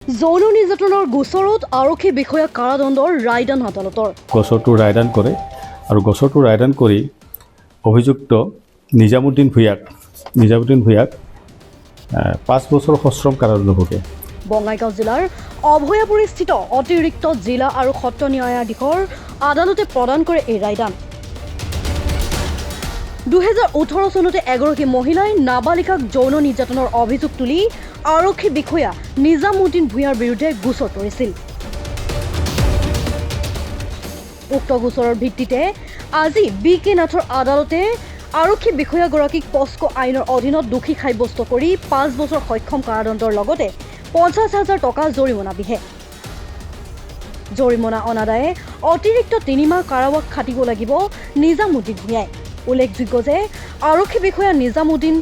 যৌন নিৰ্যাতনৰ গোচৰত আৰক্ষী বিষয়াক কাৰাদণ্ডৰ ৰায়দান আদালতৰ। গোচৰটো ৰায়দান কৰে আৰু গোচৰটো ৰায়দান কৰি অভিযুক্ত নিজামুদ্দিন ভূঞাক 5 বছৰ সশ্ৰম কাৰাদণ্ড ভোগে। বঙাইগাঁও জিলাৰ অভয়াপুৰীস্থিত অতিৰিক্ত জিলা আৰু সত্ৰ ন্যায়াধীশৰ আদালতে প্ৰদান কৰে এই ৰায়দান। 2018 চনতে এগৰাকী মহিলাই নাবালিকাক যৌন নিৰ্যাতনৰ অভিযোগ তুলি আৰক্ষী বিষয়া নিজামুদ্দিন ভূঞাৰ বিৰুদ্ধে গোচৰ তৰিছিল। উক্ত গোচৰৰ ভিত্তিতে আজি বি.কে. নাথৰ আদালতে আৰক্ষী বিষয়াগৰাকীক পস্কো আইনৰ অধীনত দোষী সাব্যস্ত কৰি 5 বছৰ সক্ষম কাৰাদণ্ডৰ লগতে 50,000 টকা জৰিমনা বিহে। জৰিমনা অনাদায়ে অতিৰিক্ত 3 মাহ কাৰাবাস খাটিব লাগিব নিজামুদ্দিন ভূঞাই। উল্লেখযোগ্য যে আৰক্ষী বিষয়া নিজামুদ্দিন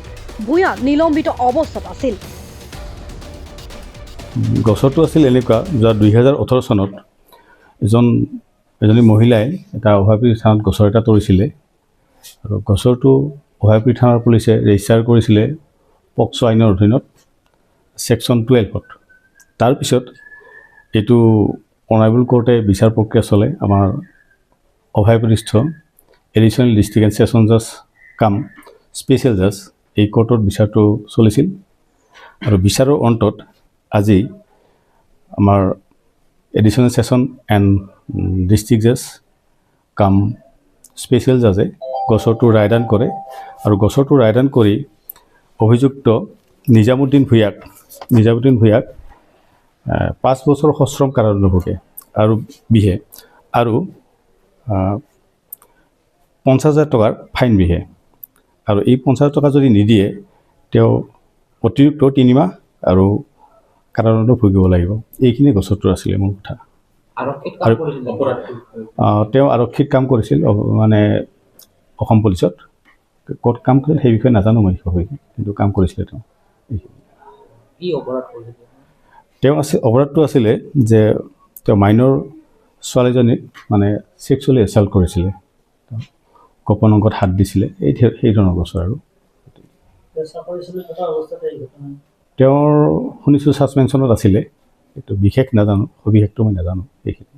ভূঞা নিলম্বিত অৱস্থাত আছিল। গোচৰটো আছিল এনেকুৱা, যোৱা 2018 চনত এজনী মহিলাই এটা অভয়াপুৰী থানাত গোচৰ এটা তৰিছিলে আৰু গোচৰটো অভয়াপুৰী থানাৰ পুলিচে ৰেজিষ্টাৰ কৰিছিলে পক্সো আইনৰ অধীনত ছেকশ্যন 12ত। তাৰপিছত এইটো অনাৰেবল কোৰ্টে বিচাৰ প্ৰক্ৰিয়া চলে। আমাৰ অভয়াপুৰীস্থ এডিশ্যনেল ডিষ্ট্ৰিক্ট এণ্ড ছেছন জাজ কাম স্পেচিয়েল জাজ এই কোৰ্টত বিচাৰটো চলিছিল আৰু বিচাৰৰ অন্তত আজি আমাৰ এডিশ্যনেল ছেছন এণ্ড ডিষ্ট্ৰিক্ট জাজ কাম স্পেচিয়েল জাজে গোচৰটো ৰায়দান কৰে আৰু গোচৰটো ৰায়দান কৰি অভিযুক্ত নিজামুদ্দিন ভূঞাক 5 বছৰ সশ্ৰম কাৰাদণ্ড ভোগে আৰু বিহে আৰু 50,000 টকাৰ ফাইন বিহে। আৰু এই 50,000 টকা যদি নিদিয়ে তেওঁ অতিৰিক্ত 3 মাহ আৰু কাৰাদণ্ড ভুগিব লাগিব। এইখিনি গোচৰটো আছিলে মূল কথা। তেওঁ আৰক্ষীত কাম কৰিছিল, মানে অসম পুলিচত ক'ত কাম কৰিছিল সেই বিষয়ে নাজানো মই সবিশেষ, কিন্তু কাম কৰিছিলে তেওঁ। অপৰাধটো আছিলে যে তেওঁ মাইনৰ ছোৱালীজনীক মানে ছেক্সুৱেলি এছাল্ট কৰিছিলে, গোপন অংগত হাত দিছিলে, সেই ধৰণৰ গোচৰ। আৰু তেওঁৰ শুনিছোঁ ছাছপেনশ্যনত আছিলে, এইটো বিশেষ নাজানো, সবিশেষটো মই নাজানো এইখিনি।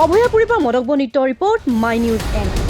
অভয়াপুৰীৰ পৰা মদকব নিত্য ৰিপৰ্ট মাই নিউজ এন।